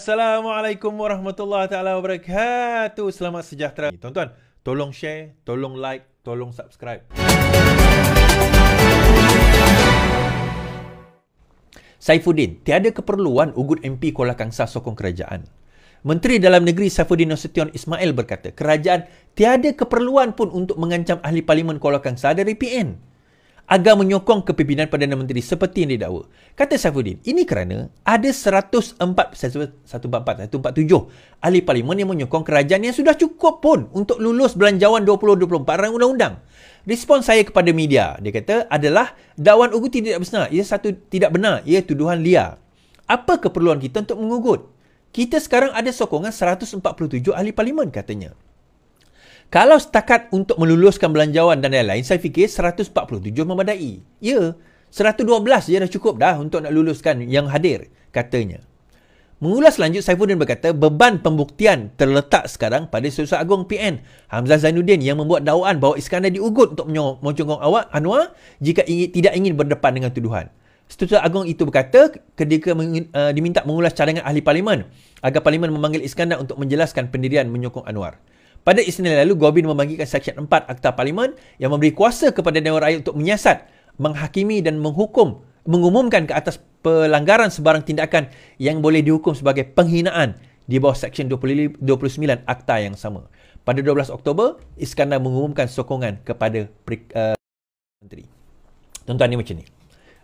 Assalamualaikum warahmatullahi taala wabarakatuh. Selamat sejahtera. Tuan-tuan, tolong share, tolong like, tolong subscribe. Saifuddin, tiada keperluan ugut MP Kuala Kangsar sokong kerajaan. Menteri Dalam Negeri Saifuddin Nasution Ismail berkata, kerajaan tiada keperluan pun untuk mengancam ahli parlimen Kuala Kangsar dari PN agar menyokong kepimpinan Perdana Menteri seperti yang didakwa. Kata Saifuddin, ini kerana ada 147 ahli parlimen yang menyokong kerajaan yang sudah cukup pun untuk lulus belanjawan 2024 rang undang-undang. Respon saya kepada media, dia kata, adalah dakwaan ugut tidak benar. Tidak benar, ia tuduhan liar. Apa keperluan kita untuk mengugut? Kita sekarang ada sokongan 147 ahli parlimen, katanya. Kalau setakat untuk meluluskan belanjawan dan lain-lain, saya fikir 147 memadai. Ya, 112 je dah cukup dah untuk nak luluskan yang hadir, katanya. Mengulas lanjut, Saifuddin berkata, beban pembuktian terletak sekarang pada Setiausaha Agung PN Hamzah Zainuddin yang membuat dakwaan bahawa Iskandar diugut untuk menyokong Anwar jika tidak ingin berdepan dengan tuduhan. Setiausaha Agung itu berkata ketika diminta mengulas cadangan ahli parlimen agar parlimen memanggil Iskandar untuk menjelaskan pendirian menyokong Anwar. Pada Isnin lalu, Gobin membagikan Seksyen 4 Akta Parlimen yang memberi kuasa kepada Dewan Rakyat untuk menyiasat, menghakimi dan mengumumkan ke atas pelanggaran sebarang tindakan yang boleh dihukum sebagai penghinaan di bawah Seksyen 29 Akta yang sama. Pada 12 Oktober, Iskandar mengumumkan sokongan kepada Menteri. Tuan-tuan, ni macam ni.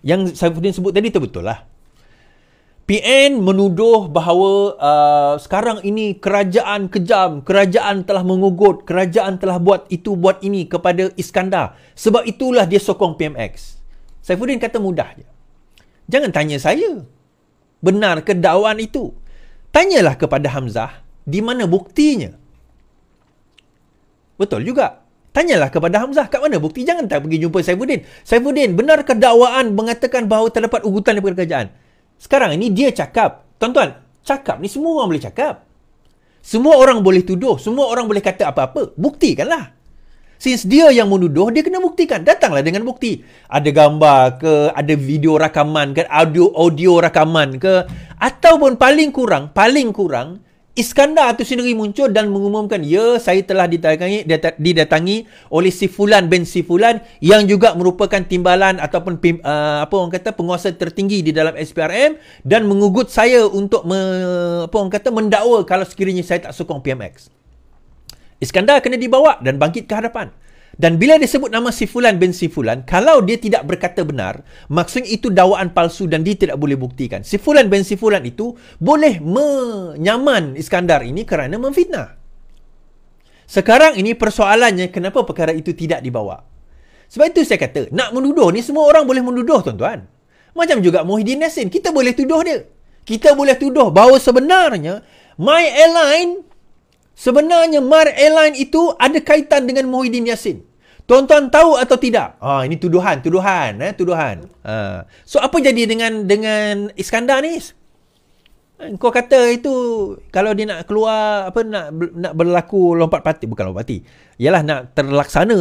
Yang Saifuddin sebut tadi betul lah. PN menuduh bahawa sekarang ini kerajaan kejam, kerajaan telah mengugut, kerajaan telah buat itu, buat ini kepada Iskandar. Sebab itulah dia sokong PMX. Saifuddin kata mudah je. Jangan tanya saya. Benar ke dakwaan itu? Tanyalah kepada Hamzah, di mana buktinya? Betul juga. Tanyalah kepada Hamzah, kat mana bukti? Jangan tak pergi jumpa Saifuddin. Saifuddin, benar ke dakwaan mengatakan bahawa terdapat ugutan daripada kerajaan? Sekarang ini dia cakap. Tuan-tuan, cakap ni semua orang boleh cakap. Semua orang boleh tuduh. Semua orang boleh kata apa-apa. Buktikanlah. Since dia yang menuduh, dia kena buktikan. Datanglah dengan bukti. Ada gambar ke, ada video rakaman ke, audio rakaman ke, ataupun paling kurang, Iskandar itu sendiri muncul dan mengumumkan, ya, saya telah didatangi oleh si Fulan bin si Fulan yang juga merupakan timbalan ataupun penguasa tertinggi di dalam SPRM dan mengugut saya untuk mendakwa kalau sekiranya saya tak sokong PMX. Iskandar kena dibawa dan bangkit ke hadapan. Dan bila disebut nama si Fulan bin si Fulan, kalau dia tidak berkata benar, maksudnya itu dakwaan palsu dan dia tidak boleh buktikan. Si Fulan bin si Fulan itu boleh menyaman Iskandar ini kerana memfitnah. Sekarang ini persoalannya, kenapa perkara itu tidak dibawa? Sebab itu saya kata, nak menuduh ni semua orang boleh menuduh, tuan-tuan. Macam juga Muhyiddin Yassin, kita boleh tuduh dia. Kita boleh tuduh bahawa sebenarnya My Airline itu ada kaitan dengan Muhyiddin Yassin. Tuan-tuan tahu atau tidak? Ini tuduhan. So apa jadi dengan Iskandar ni? Kau kata itu kalau dia nak keluar nak berlaku lompat parti, bukan lompat parti. Yalah, nak terlaksana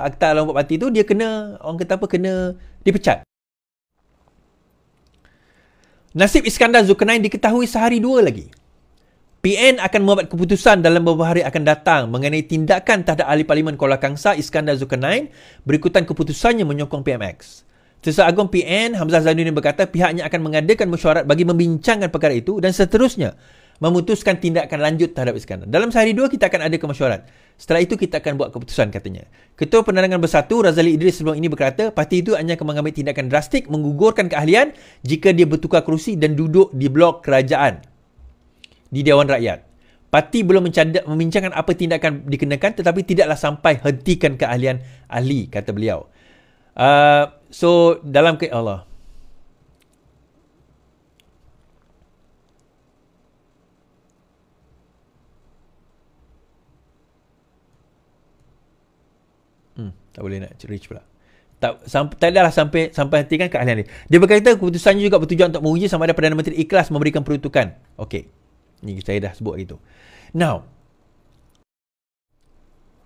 akta lompat parti tu, dia kena kena dipecat. Nasib Iskandar Zulkarnain diketahui sehari dua lagi. PN akan membuat keputusan dalam beberapa hari akan datang mengenai tindakan terhadap ahli parlimen Kuala Kangsar Iskandar Zulkarnain berikutan keputusannya menyokong PMX. Setiausaha Agung PN Hamzah Zainuddin berkata pihaknya akan mengadakan mesyuarat bagi membincangkan perkara itu dan seterusnya memutuskan tindakan lanjut terhadap Iskandar. Dalam sehari dua kita akan ada mesyuarat. Setelah itu kita akan buat keputusan, katanya. Ketua Penerangan Bersatu Razali Idris sebelum ini berkata parti itu hanya akan mengambil tindakan drastik menggugurkan keahlian jika dia bertukar kerusi dan duduk di blok kerajaan di Dewan Rakyat. Parti belum membincangkan apa tindakan dikenakan tetapi tidaklah sampai hentikan keahlian ahli, kata beliau. So dalam Allah. Tak boleh nak reach pula. Tak adalah sampai hentikan keahlian dia. Dia berkata keputusannya juga bertujuan untuk menguji sama ada Perdana Menteri ikhlas memberikan peruntukan. Okey. Ni saya dah sebut gitu. Now,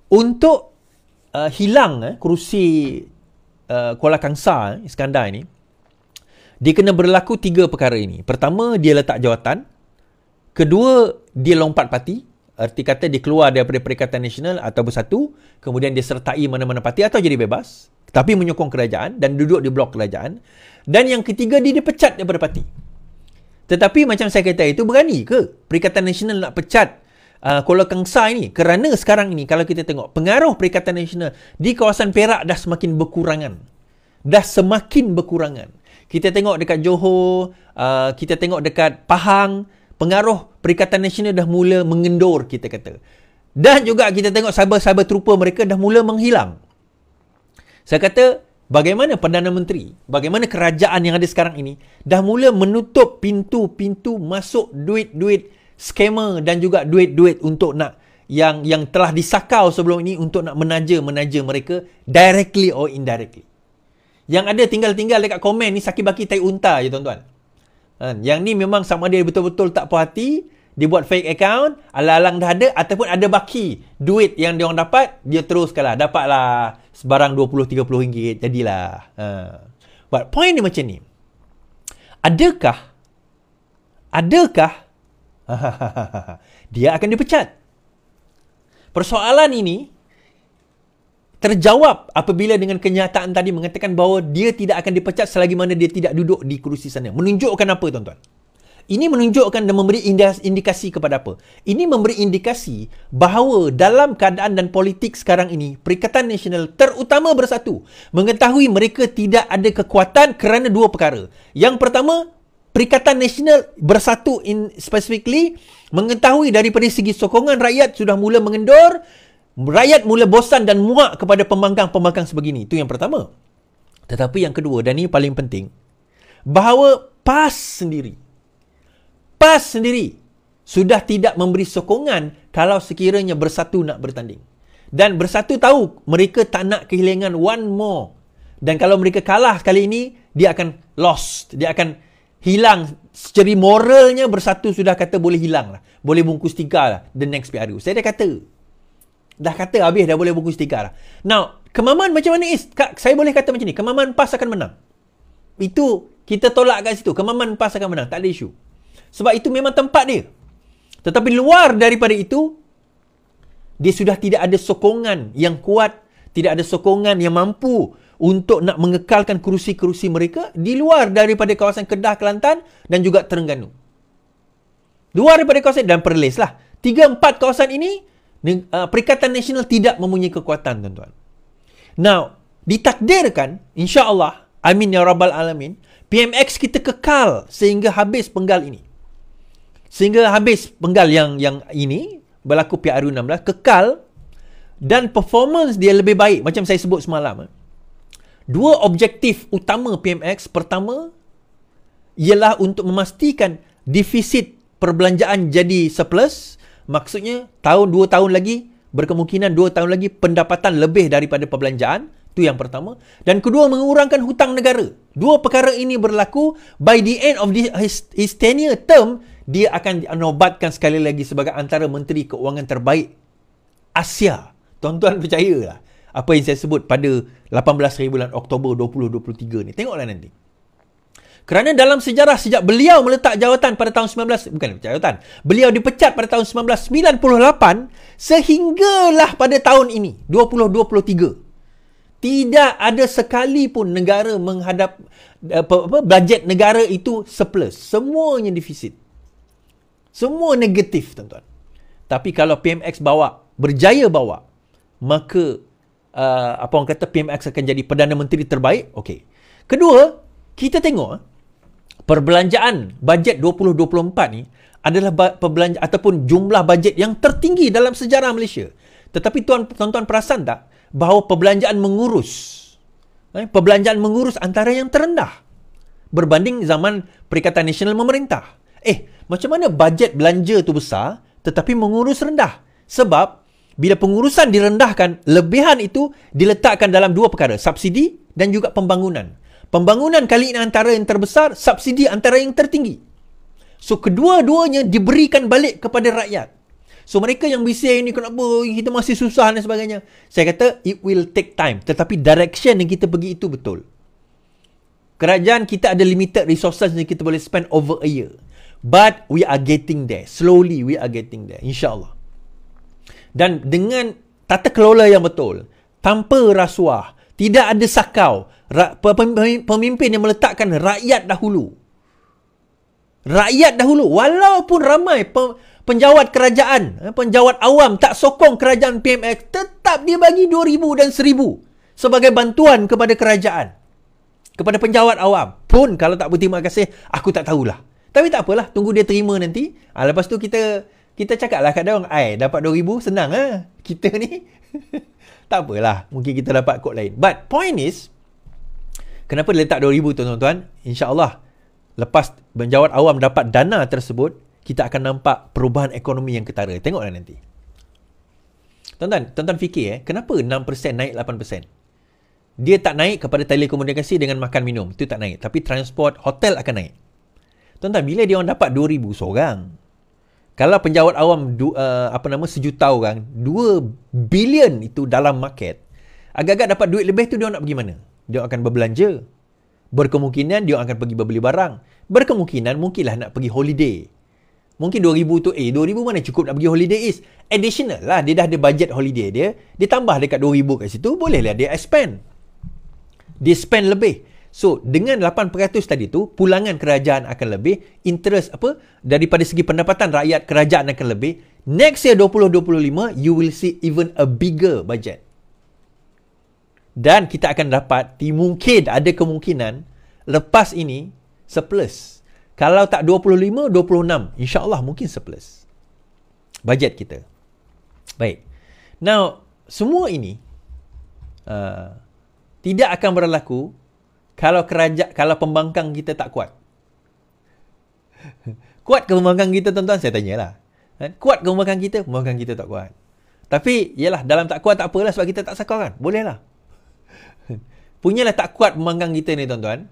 untuk hilang kerusi Kuala Kangsar Iskandar ini, dia kena berlaku 3 perkara ini. Pertama, dia letak jawatan. Kedua, dia lompat parti. Arti kata dia keluar daripada Perikatan Nasional atau bersatu, kemudian dia sertai mana-mana parti atau jadi bebas, tapi menyokong kerajaan dan duduk di blok kerajaan. Dan yang ketiga, dia dipecat daripada parti. Tetapi macam saya kata itu, berani ke Perikatan Nasional nak pecat Kuala Kangsar ini? Kerana sekarang ini kalau kita tengok pengaruh Perikatan Nasional di kawasan Perak dah semakin berkurangan. Kita tengok dekat Johor, kita tengok dekat Pahang, pengaruh Perikatan Nasional dah mula mengendur, kita kata. Dan juga kita tengok sahabat-sahabat trooper mereka dah mula menghilang. Saya kata, bagaimana Perdana Menteri, bagaimana kerajaan yang ada sekarang ini dah mula menutup pintu-pintu masuk duit-duit scammer dan juga duit-duit untuk nak yang telah disakau sebelum ini untuk nak menaja mereka directly or indirectly. Yang ada tinggal-tinggal dekat komen ni saki-baki tai unta je tuan-tuan. Yang ni memang sama dia betul-betul tak puas hati, dia buat fake account, alang-alang dah ada ataupun ada baki duit yang dia orang dapat, dia teruskanlah, dapatlah sebarang 20-30 ringgit, jadilah. But point dia macam ni. Adakah dia akan dipecat? Persoalan ini terjawab apabila dengan kenyataan tadi mengatakan bahawa dia tidak akan dipecat selagi mana dia tidak duduk di kerusi sana. Menunjukkan apa tuan-tuan? Ini menunjukkan dan memberi indikasi kepada apa? Ini memberi indikasi bahawa dalam keadaan dan politik sekarang ini, Perikatan Nasional terutama Bersatu mengetahui mereka tidak ada kekuatan kerana dua perkara. Yang pertama, Perikatan Nasional Bersatu specifically mengetahui daripada segi sokongan rakyat sudah mula mengendur. Rakyat mula bosan dan muak kepada pembangkang-pembangkang sebegini. Itu yang pertama. Tetapi yang kedua, dan ini paling penting, bahawa PAS sendiri sudah tidak memberi sokongan kalau sekiranya Bersatu nak bertanding. Dan Bersatu tahu mereka tak nak kehilangan one more. Dan kalau mereka kalah kali ini, dia akan lost. Dia akan hilang. Secara moralnya Bersatu sudah kata boleh hilang lah. Boleh bungkus tiga lah the next PRU. Saya dah kata habis, dah boleh bungkus tiga lah. Now, kemaman macam mana is? Saya boleh kata macam ni, kemaman PAS akan menang. Itu kita tolak kat situ. Kemaman PAS akan menang, tak ada isu. Sebab itu memang tempat dia. Tetapi luar daripada itu, dia sudah tidak ada sokongan yang kuat, tidak ada sokongan yang mampu untuk nak mengekalkan kerusi-kerusi mereka di luar daripada kawasan Kedah, Kelantan dan juga Terengganu. Luar daripada kawasan dan Perlis lah. 3-4 kawasan ini, Perikatan Nasional tidak mempunyai kekuatan, tuan-tuan. Now, ditakdirkan, insya-Allah, amin ya rabbal alamin, PMX kita kekal sehingga habis penggal ini. Sehingga habis penggal yang ini, berlaku PRU 16, kekal dan performance dia lebih baik. Macam saya sebut semalam. Dua objektif utama PMX. Pertama, ialah untuk memastikan defisit perbelanjaan jadi surplus. Maksudnya, 2 tahun lagi, berkemungkinan 2 tahun lagi pendapatan lebih daripada perbelanjaan. Itu yang pertama. Dan kedua, mengurangkan hutang negara. Dua perkara ini berlaku. By the end of his tenure term, dia akan dinobatkan sekali lagi sebagai antara Menteri Keuangan terbaik Asia. Tuan-tuan percayalah apa yang saya sebut pada 18 hari bulan Oktober 2023 ni. Tengoklah nanti. Kerana dalam sejarah sejak beliau meletak jawatan pada tahun 19... Bukan jawatan. Beliau dipecat pada tahun 1998 sehinggalah pada tahun ini, 2023. Tidak ada sekali pun negara menghadap... bajet negara itu surplus. Semuanya defisit. Semua negatif, tuan-tuan. Tapi kalau PMX berjaya bawa, maka apa orang kata PMX akan jadi Perdana Menteri terbaik. Okey. Kedua, kita tengok perbelanjaan bajet 2024 ni adalah perbelanjaan ataupun jumlah bajet yang tertinggi dalam sejarah Malaysia. Tetapi tuan-tuan perasan tak bahawa perbelanjaan mengurus antara yang terendah berbanding zaman Perikatan Nasional memerintah. Macam mana bajet belanja tu besar tetapi mengurus rendah? Sebab bila pengurusan direndahkan, lebihan itu diletakkan dalam dua perkara, subsidi dan juga pembangunan. Pembangunan kali ini antara yang terbesar, subsidi antara yang tertinggi. So, kedua-duanya diberikan balik kepada rakyat. So, mereka yang bising ni, kenapa kita masih susah dan sebagainya. Saya kata, it will take time. Tetapi direction yang kita pergi itu betul. Kerajaan kita ada limited resources yang kita boleh spend over a year. But we are getting there. Slowly we are getting there. InsyaAllah. Dan dengan tata kelola yang betul, tanpa rasuah, tidak ada sakau, pemimpin yang meletakkan rakyat dahulu. Rakyat dahulu. Walaupun ramai penjawat kerajaan, penjawat awam tak sokong kerajaan PMX, tetap dia bagi 2,000 dan 1,000 sebagai bantuan kepada kerajaan. Kepada penjawat awam. Pun kalau tak berterima kasih, aku tak tahulah. Tapi tak apalah, tunggu dia terima nanti. Lepas tu kita cakaplah kat dia orang, dapat 2,000 senang kita ni. Tak apalah, mungkin kita dapat kod lain. But point is, kenapa dia letak 2,000 tuan-tuan? InsyaAllah, lepas penjawat awam dapat dana tersebut, kita akan nampak perubahan ekonomi yang ketara. Tengoklah nanti. Tuan-tuan fikir kenapa 6% naik 8%? Dia tak naik kepada telekomunikasi dengan makan minum. Itu tak naik. Tapi transport, hotel akan naik. Tuan-tuan, bila dia orang dapat 2,000 seorang, kalau penjawat awam sejuta orang, 2 bilion itu dalam market, agak-agak dapat duit lebih tu dia nak pergi mana? Dia akan berbelanja. Berkemungkinan dia akan pergi berbeli barang. Berkemungkinan mungkinlah nak pergi holiday. Mungkin 2,000 tu 2,000 mana cukup nak pergi holiday is additional lah. Dia dah ada budget holiday dia. Dia tambah dekat 2,000 kat situ, bolehlah dia expand. Dia spend lebih. So, dengan 8% tadi tu, pulangan kerajaan akan lebih, interest daripada segi pendapatan rakyat, kerajaan akan lebih. Next year 2025, you will see even a bigger budget. Dan kita akan dapat, mungkin ada kemungkinan, lepas ini, surplus. Kalau tak 25, 26, insyaAllah mungkin surplus. Budget kita. Baik. Now, semua ini, tidak akan berlaku kalau pembangkang kita tak kuat. Kuat ke pembangkang kita, tuan-tuan? Saya tanyalah. Kuat ke pembangkang kita? Pembangkang kita tak kuat. Tapi, yalah, dalam tak kuat tak apalah sebab kita tak sakau kan? Bolehlah. Punyalah tak kuat pembangkang kita ni, tuan-tuan.